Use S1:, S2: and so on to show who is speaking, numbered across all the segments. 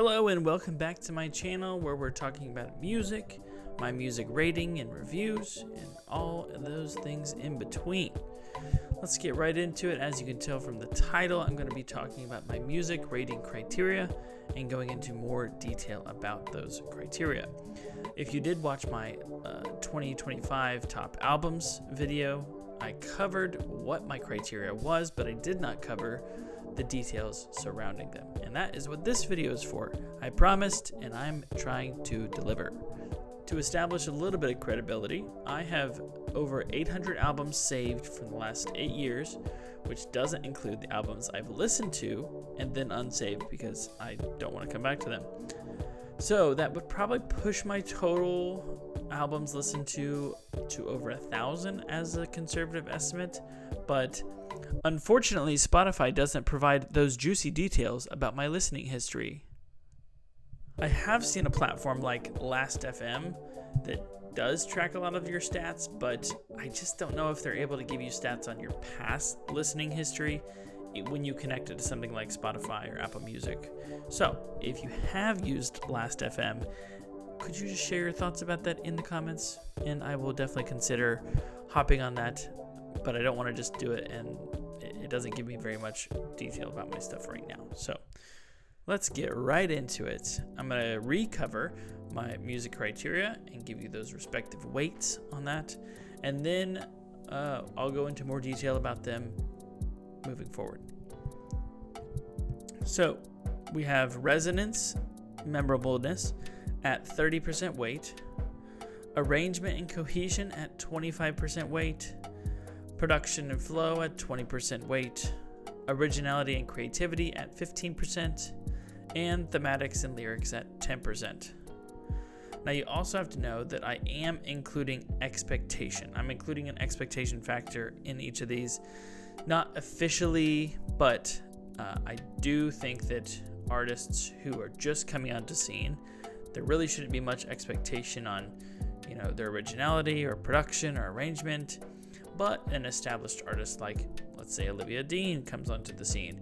S1: Hello and welcome back to my channel where we're talking about music, my music rating and reviews, and all of those things in between. Let's get right into it. As you can tell from the title, I'm going to be talking about my music rating criteria and going into more detail about those criteria. If you did watch my 2025 top albums video, I covered what my criteria was, but I did not cover the details surrounding them. And that is what this video is for. I promised, and I'm trying to deliver. To establish a little bit of credibility, I have over 800 albums saved from the last 8 years, which doesn't include the albums I've listened to and then unsaved because I don't want to come back to them. So that would probably push my total albums listened to over 1,000 as a conservative estimate, but unfortunately Spotify doesn't provide those juicy details about my listening history. I have seen a platform like Last.fm that does track a lot of your stats, but I just don't know if they're able to give you stats on your past listening history when you connect it to something like Spotify or Apple Music. So if you have used Last.fm, could you just share your thoughts about that in the comments? And I will definitely consider hopping on that, but I don't want to just do it and it doesn't give me very much detail about my stuff right now. So let's get right into it. I'm going to recover my music criteria and give you those respective weights on that. And then I'll go into more detail about them moving forward. So we have resonance, memorableness at 30% weight, arrangement and cohesion at 25% weight, production and flow at 20% weight, originality and creativity at 15%, and thematics and lyrics at 10%. Now you also have to know that I am including expectation. I'm including an expectation factor in each of these. Not officially, but I do think that artists who are just coming onto scene, there really shouldn't be much expectation on, their originality or production or arrangement. But an established artist like, let's say, Olivia Dean comes onto the scene,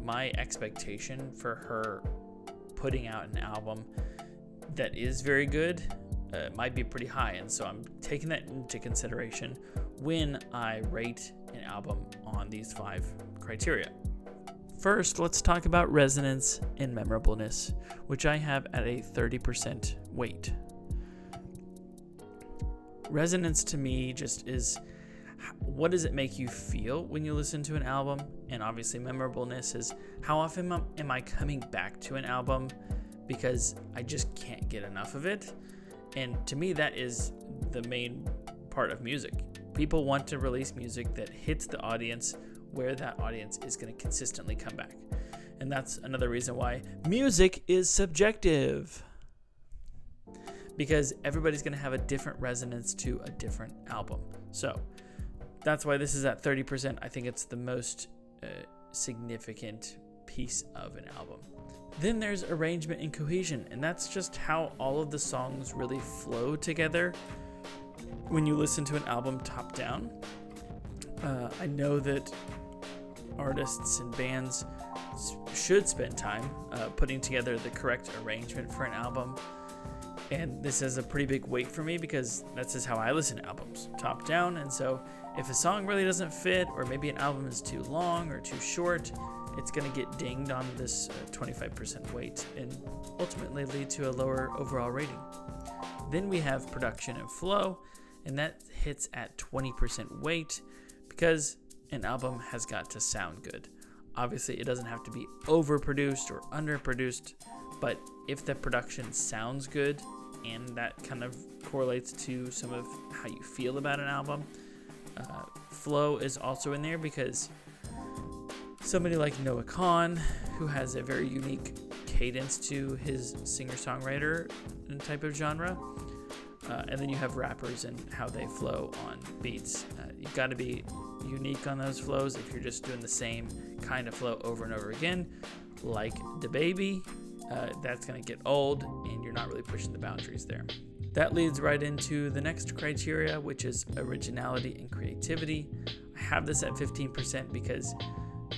S1: my expectation for her putting out an album that is very good might be pretty high, and so I'm taking that into consideration when I rate an album on these 5 criteria. First, let's talk about resonance and memorableness, which I have at a 30% weight. Resonance to me just is, what does it make you feel when you listen to an album? And obviously memorableness is, how often am I coming back to an album because I just can't get enough of it? And to me, that is the main part of music. People want to release music that hits the audience where that audience is going to consistently come back. And that's another reason why music is subjective, because everybody's going to have a different resonance to a different album. So that's why this is at 30%. I think it's the most significant piece of an album. Then there's arrangement and cohesion, and that's just how all of the songs really flow together when you listen to an album top down. I know that artists and bands should spend time putting together the correct arrangement for an album. And this is a pretty big weight for me because that's just how I listen to albums, top down. And so if a song really doesn't fit, or maybe an album is too long or too short, it's going to get dinged on this 25% weight and ultimately lead to a lower overall rating. Then we have production and flow, and that hits at 20% weight because an album has got to sound good. Obviously, it doesn't have to be overproduced or underproduced, but if the production sounds good and that kind of correlates to some of how you feel about an album, flow is also in there because somebody like Noah Kahan, who has a very unique cadence to his singer-songwriter type of genre, and then you have rappers and how they flow on beats. You've got to be unique on those flows. If you're just doing the same kind of flow over and over again, like DaBaby, that's going to get old and you're not really pushing the boundaries there. That leads right into the next criteria, which is originality and creativity. I have this at 15% because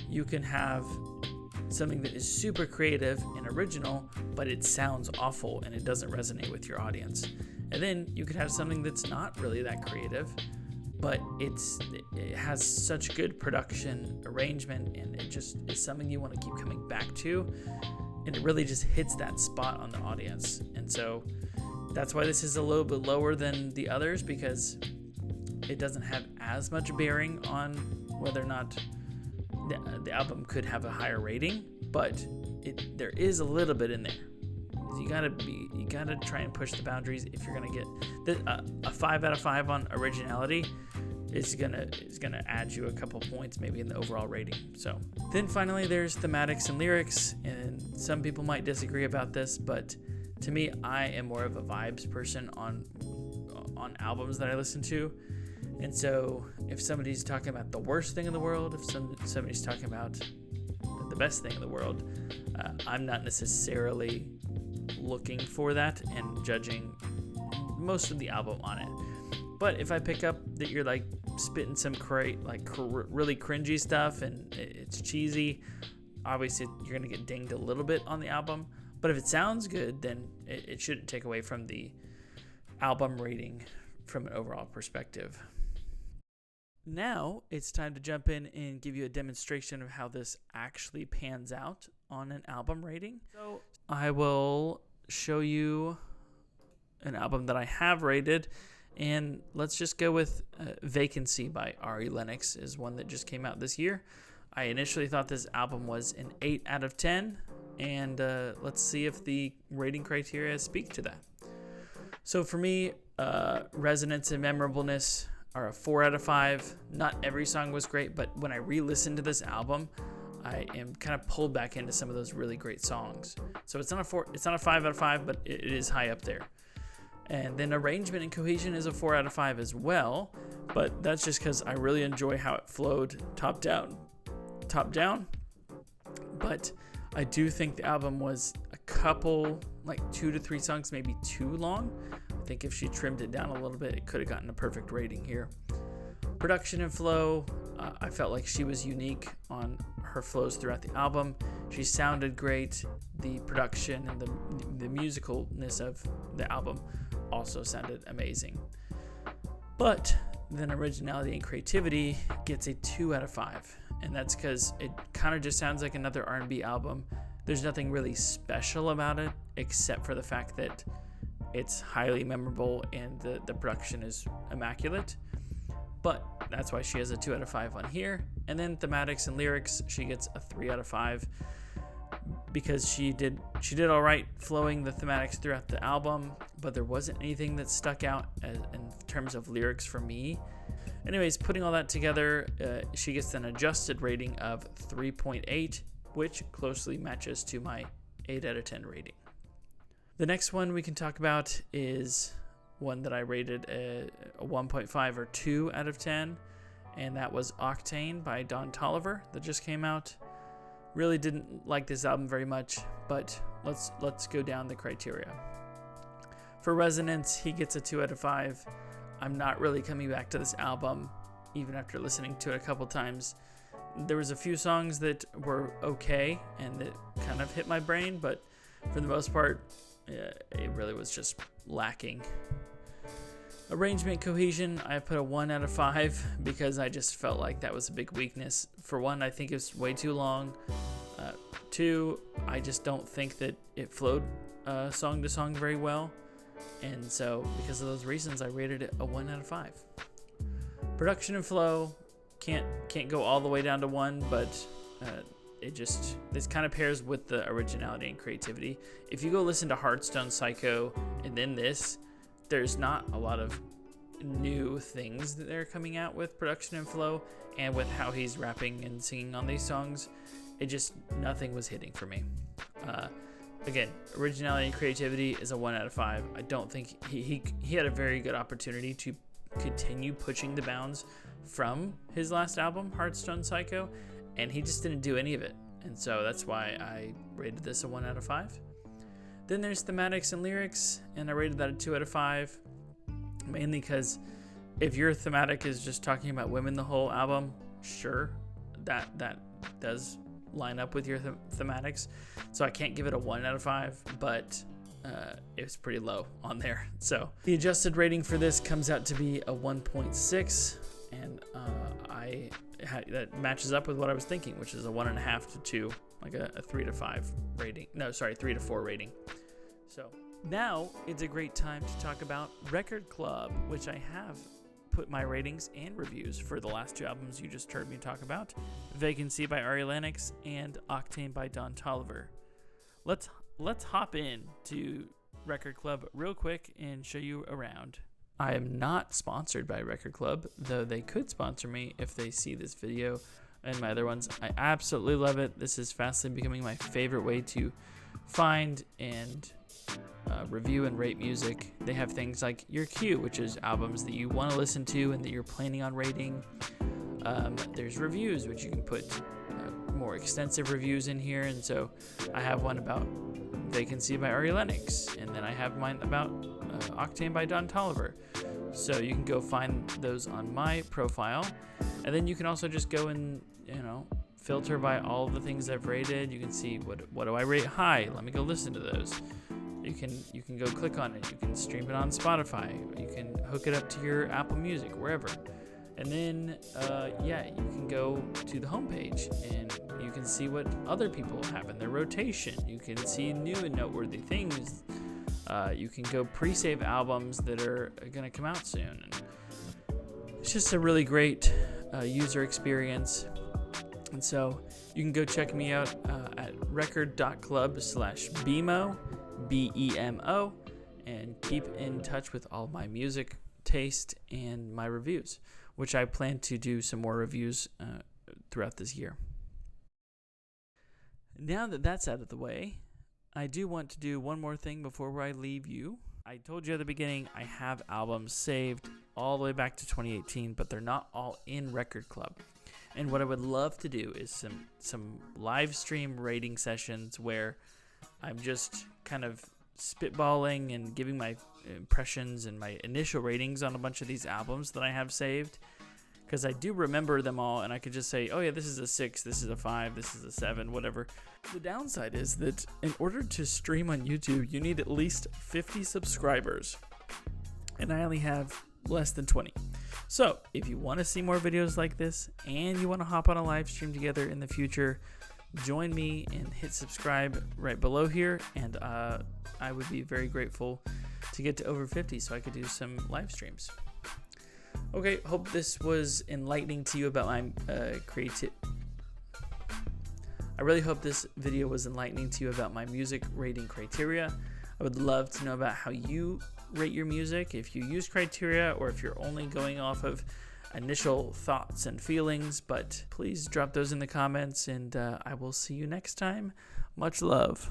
S1: you can have something that is super creative and original, but it sounds awful and it doesn't resonate with your audience. And then you could have something that's not really that creative, but it has such good production, arrangement, and it just is something you want to keep coming back to, and it really just hits that spot on the audience. And so that's why this is a little bit lower than the others, because it doesn't have as much bearing on whether or not the album could have a higher rating, but there is a little bit in there. You gotta try and push the boundaries if you're gonna get a 5 out of 5 on originality. Is gonna add you a couple points maybe in the overall rating. So then finally there's thematics and lyrics, and some people might disagree about this, but to me, I am more of a vibes person on albums that I listen to. And so if somebody's talking about the worst thing in the world, if somebody's talking about the best thing in the world, I'm not necessarily looking for that and judging most of the album on it. But if I pick up that you're like spitting some really cringy stuff and it's cheesy, obviously you're gonna get dinged a little bit on the album. But if it sounds good, then it shouldn't take away from the album rating from an overall perspective. Now it's time to jump in and give you a demonstration of how this actually pans out on an album rating. So I will show you an album that I have rated, and let's just go with Vacancy by Ari Lennox is one that just came out this year. I initially thought this album was an 8 out of 10, and let's see if the rating criteria speak to that. So for me, Resonance and Memorableness are a 4 out of 5. Not every song was great, but when I re-listened to this album, I am kind of pulled back into some of those really great songs. So it's not a 5 out of 5, but it is high up there. And then Arrangement and Cohesion is a 4 out of 5 as well, but that's just because I really enjoy how it flowed top down. But I do think the album was a couple, like 2 to 3 songs, maybe too long. I think if she trimmed it down a little bit, it could have gotten a perfect rating here. Production and flow, I felt like she was unique on her flows throughout the album. She sounded great. The production and the musicalness of the album also sounded amazing. But then Originality and Creativity gets a 2 out of 5. And that's because it kind of just sounds like another R&B album. There's nothing really special about it, except for the fact that it's highly memorable and the production is immaculate. But that's why she has a 2 out of 5 on here. And then Thematics and Lyrics, she gets a 3 out of 5 because she did all right flowing the thematics throughout the album, but there wasn't anything that stuck out in terms of lyrics for me. Anyways, putting all that together, she gets an adjusted rating of 3.8, which closely matches to my 8 out of 10 rating. The next one we can talk about is one that I rated a 1.5 or 2 out of 10, and that was Octane by Don Toliver that just came out. Really didn't like this album very much, but let's go down the criteria. For Resonance, he gets a 2 out of 5. I'm not really coming back to this album, even after listening to it a couple times. There was a few songs that were okay and that kind of hit my brain, but for the most part, it really was just lacking. Arrangement Cohesion, I put a 1 out of 5 because I just felt like that was a big weakness. For one, I think it's way too long. 2, I just don't think that it flowed song to song very well. And so because of those reasons, I rated it a 1 out of 5. Production and flow, can't go all the way down to 1, but this kind of pairs with the Originality and Creativity. If you go listen to Heartstone Psycho and then this, there's not a lot of new things that they're coming out with production and flow, and with how he's rapping and singing on these songs, nothing was hitting for me. Again, Originality and Creativity is a 1 out of 5. I don't think he had a very good opportunity to continue pushing the bounds from his last album, Heartstone Psycho, and he just didn't do any of it. And so that's why I rated this a 1 out of 5. Then there's Thematics and Lyrics, and I rated that a 2 out of 5, mainly because if your thematic is just talking about women the whole album, sure, that does line up with your thematics. So I can't give it a 1 out of 5, but it's pretty low on there. So the adjusted rating for this comes out to be a 1.6, and that matches up with what I was thinking, which is a 1.5 to 2, like a 3 to 5 rating. No, sorry, 3 to 4 rating. So now it's a great time to talk about Record.Club, which I have put my ratings and reviews for the last 2 albums you just heard me talk about, Vacancy by Originality and Octane by Don Toliver. Let's hop in to Record.Club real quick and show you around. I am not sponsored by Record.Club, though they could sponsor me if they see this video and my other ones. I absolutely love it. This is fastly becoming my favorite way to find and review and rate music. They have things like your queue, which is albums that you want to listen to and that you're planning on rating. There's reviews, which you can put more extensive reviews in here, and so I have one about Vacancy by Originality, and then I have mine about Octane by Don Toliver. So you can go find those on my profile, and then you can also just go and filter by all the things I've rated. You can see what do I rate high. Let me go listen to those. You can go click on it. You can stream it on Spotify. You can hook it up to your Apple Music, wherever. And then, you can go to the homepage and you can see what other people have in their rotation. You can see new and noteworthy things. You can go pre-save albums that are going to come out soon. And it's just a really great user experience. And so you can go check me out at Record.Club/BEMO, BEMO, and keep in touch with all my music taste and my reviews, which I plan to do some more reviews throughout this year. Now that that's out of the way, I do want to do one more thing before I leave you. I told you at the beginning I have albums saved all the way back to 2018, but they're not all in Record.Club. And what I would love to do is some live stream rating sessions where I'm just kind of spitballing and giving my impressions and my initial ratings on a bunch of these albums that I have saved, because I do remember them all, and I could just say, oh yeah, this is a 6, this is a 5, this is a 7, whatever. The downside is that in order to stream on YouTube, you need at least 50 subscribers, and I only have less than 20. So if you want to see more videos like this and you want to hop on a live stream together in the future, join me and hit subscribe right below here, and I would be very grateful to get to over 50 so I could do some live streams. Okay, hope this was enlightening to you about my I really hope this video was enlightening to you about my music rating criteria. I would love to know about how you rate your music, if you use criteria or if you're only going off of initial thoughts and feelings, but please drop those in the comments, and I will see you next time. Much love.